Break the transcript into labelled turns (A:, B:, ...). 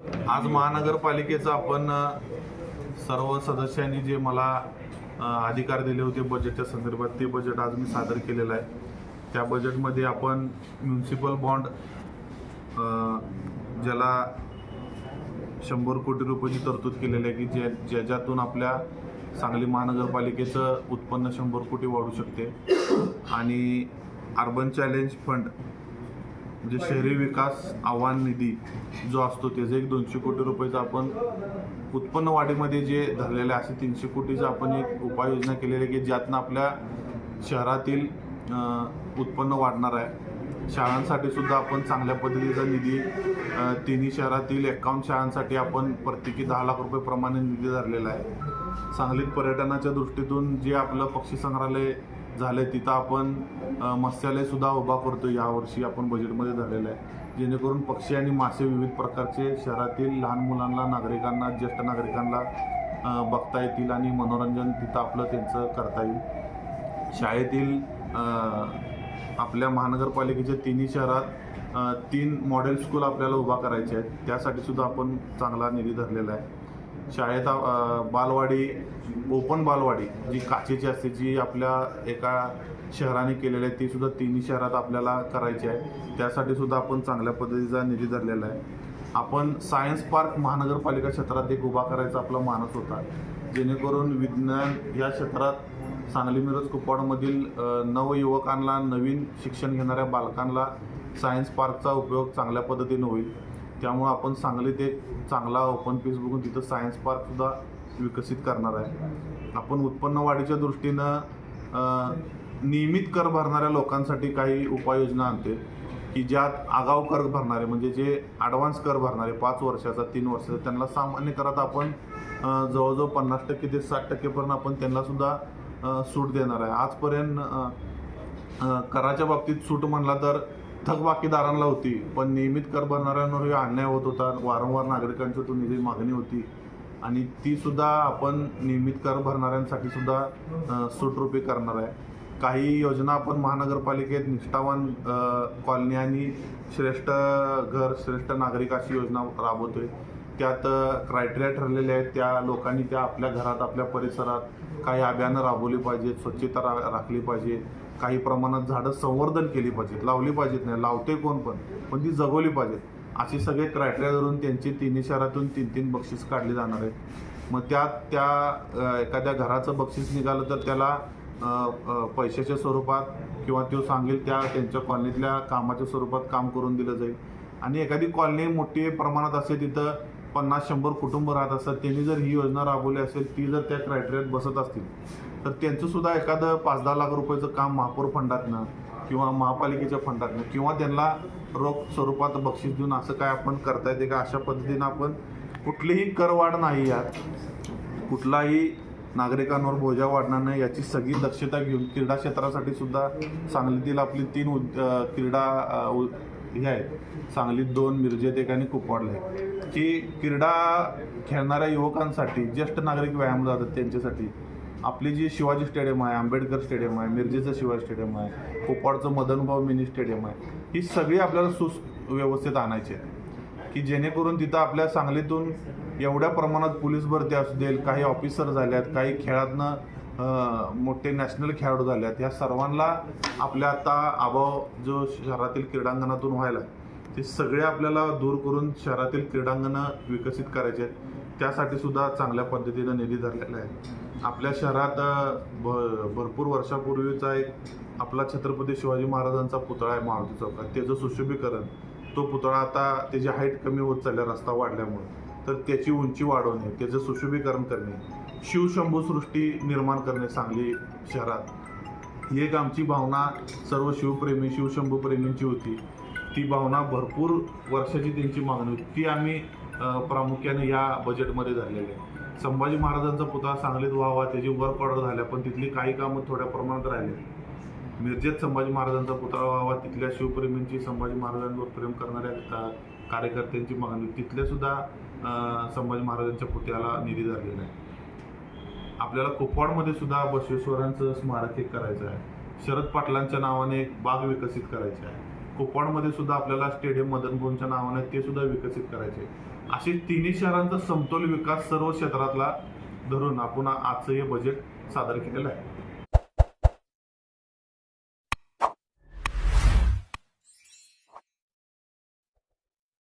A: आज महानगरपालिकेचा आपण सर्व सदस्यांनी जे मला अधिकार दिले होते बजेटच्या संदर्भात, ते बजेट आज मी सादर केलेलं आहे. त्या बजेटमध्ये आपण म्युन्सिपल बॉन्ड ज्याला 100 कोटी रुपयाची तरतूद केलेली आहे की ज्याच्यातून आपल्या सांगली महानगरपालिकेचं उत्पन्न 100 कोटी वाढू शकते. आणि अर्बन चॅलेंज फंड म्हणजे शहरी विकास आव्हान निधी जो असतो त्याचे एक 200 कोटी रुपयाचं आपण उत्पन्न वाढीमध्ये जे धरलेले असे 300 कोटीचं आपण एक उपाययोजना केलेली आहे की ज्यातनं आपल्या शहरातील उत्पन्न वाढणार आहे. शाळांसाठी सुद्धा आपण चांगल्या पद्धतीचा निधी तिन्ही शहरातील 51 शाळांसाठी आपण प्रत्येकी 10 लाख रुपये प्रमाणे निधी धरलेला आहे. सांगलीत पर्यटनाच्या दृष्टीतून जे आपलं पक्षी संग्रहालय झालं तिथं आपण मत्स्यालय सुद्धा उभा करतो यावर्षी आपण बजेटमध्ये धरलेलं आहे, जेणेकरून पक्षी आणि मासे विविध प्रकारचे शहरातील लहान मुलांना, नागरिकांना, ज्येष्ठ नागरिकांना बघता येतील आणि मनोरंजन तिथं आपलं त्यांचं करता येईल. शाळेतील आपल्या महानगरपालिकेच्या तिन्ही शहरात 3 मॉडेल स्कूल आपल्याला उभा करायचे आहेत, त्यासाठी सुद्धा आपण चांगला निधी धरलेला आहे. शाळेत बालवाडी, ओपन बालवाडी जी काचेची असते, जी आपल्या एका शहराने केलेली आहे, ती सुद्धा तिन्ही शहरात आपल्याला करायची आहे, त्यासाठी सुद्धा आपण चांगल्या पद्धतीचा निधी धरलेला आहे. आपण सायन्स पार्क महानगरपालिका क्षेत्रात एक उभा करायचा आपला मानस होता, जेणेकरून विज्ञान या क्षेत्रात सांगली मिरज कुपवाडमधील नवयुवकांना, नवीन शिक्षण घेणाऱ्या बालकांना सायन्स पार्कचा उपयोग चांगल्या पद्धतीने होईल. त्यामुळं आपण सांगलीत एक चांगला ओपन पीस बघून तिथं सायन्स पार्कसुद्धा विकसित करणार आहे. आपण उत्पन्न वाढीच्या दृष्टीनं नियमित कर भरणाऱ्या लोकांसाठी काही उपाययोजना आणते की ज्यात आगाऊ कर भरणारे म्हणजे जे ॲडव्हान्स कर भरणारे 5 वर्षाचा, 3 वर्षाचा, त्यांना सामान्य करात आपण जवळजवळ 50% ते 60% आपण त्यांनासुद्धा सूट देणार आहे. आजपर्यंत कराच्या बाबतीत सूट म्हणला तर थकबाकीदारांना होती, पण नियमित कर भरणाऱ्यांवर अन्याय होत होता. वारंवार नागरिकांची तो निधी मागणी होती आणि ती सुद्धा आपण नियमित कर भरणाऱ्यांसाठी सुद्धा सूटरूपी करणार आहे. काही योजना आपण महानगरपालिकेत निष्ठावान कॉलनी आणि श्रेष्ठ घर, श्रेष्ठ नागरिक अशी योजना राबवतोय. त्यात क्रायटेरिया ठरलेले आहेत. त्या लोकांनी त्या आपल्या घरात, आपल्या परिसरात काही अभियानं राबवली पाहिजेत, स्वच्छता राखली पाहिजे, काही प्रमाणात झाडं संवर्धन केली पाहिजेत, लावली पाहिजेत, नाही लावते कोण पण ती जगवली पाहिजेत, असे सगळे क्रायटेरिया धरून त्यांची तिन्ही शहरातून 3-3 बक्षीस काढली जाणार आहेत. मग त्यात त्या एखाद्या घराचं बक्षीस निघालं तर त्याला पैशाच्या स्वरूपात किंवा तो सांगेल त्या त्यांच्या कॉलनीतल्या कामाच्या स्वरूपात काम करून दिलं जाईल. आणि एखादी कॉलनी मोठी प्रमाणात असेल, तिथं 50-100 कुटुंब राहत असतात, त्यांनी जर ही योजना राबवली असेल, ती जर त्या क्रायटेरियात बसत असतील तर त्यांचंसुद्धा एखादं 5-10 लाख रुपयाचं काम महापौर फंडातनं किंवा महापालिकेच्या फंडातनं किंवा त्यांना रोख स्वरूपात बक्षीस देऊन असं काय आपण करता येते का, अशा पद्धतीनं आपण कुठलीही करवाढ नाही, यात कुठलाही नागरिकांवर बोजा वाढणार नाही याची सगळी दक्षता घेऊन क्रीडा क्षेत्रासाठी सुद्धा सांगलीतील आपली 3 क्रीडा हे आहेत. सांगलीत 2, मिरजेत 1 आणि कुपवाडला आहे की क्रीडा खेळणाऱ्या युवकांसाठी, ज्येष्ठ नागरिक व्यायाम जातात त्यांच्यासाठी आपली जी शिवाजी स्टेडियम आहे, आंबेडकर स्टेडियम आहे, मिरजेचं शिवाजी स्टेडियम आहे, कुपवाडचं मदनभाऊ मिनी स्टेडियम आहे, ही सगळी आपल्याला सुव्यवस्थित आणायची आहे की जेणेकरून तिथं आपल्या सांगलीतून एवढ्या प्रमाणात पोलीस भरती असू देईल, काही ऑफिसर झाल्यात, काही खेळातनं मोठे नॅशनल खेळाडू झाल्यात, ह्या सर्वांना आपल्या आता अभाव जो शहरातील क्रीडांगणातून व्हायला ते सगळे आपल्याला दूर करून शहरातील क्रीडांगणं विकसित करायचे आहेत. त्यासाठी सुद्धा चांगल्या पद्धतीनं निधी धरलेला आहे. आपल्या शहरात भरपूर वर्षापूर्वीचा एक आपला छत्रपती शिवाजी महाराजांचा पुतळा आहे मारुती चौकात, त्याचं सुशोभीकरण, तो पुतळा आता त्याची हाईट कमी होत चालली रस्ता वाढल्यामुळे, तर त्याची उंची वाढवणे, त्याचं सुशोभीकरण करणे, शिवशंभूसृष्टी निर्माण करणे सांगली शहरात, ही एक आमची भावना सर्व शिवप्रेमी, शिवशंभूप्रेमींची होती. ती भावना भरपूर वर्षाची त्यांची मागणी होती, ती आम्ही प्रामुख्याने या बजेटमध्ये धरलेली आहे. संभाजी महाराजांचा पुतळा सांगलीत व्हावा, त्याची वर्क ऑर्डर झाल्या, पण तिथली काही कामं थोड्या प्रमाणात राहिली. मिरजेत संभाजी महाराजांचा पुतळा व्हावा, तिथल्या शिवप्रेमींची, संभाजी महाराजांवर प्रेम करणाऱ्या कार्यकर्त्यांची मागणी, तिथल्या सुद्धा संभाजी महाराजांच्या पुतळ्याला निधी धरलेला आहे. आपल्याला कुपवाडमध्ये सुद्धा बसवेश्वरांचं स्मारक एक करायचं आहे. शरद पाटलांच्या नावाने एक बाग विकसित करायची आहे. कुपवाडमध्ये सुद्धा आपल्याला स्टेडियम मदन मोहनच्या नावाने ते सुद्धा विकसित करायचे. असे तिन्ही शहरांचा समतोल विकास सर्व क्षेत्रातला धरून आपण आजचं हे बजेट सादर केलेलं आहे.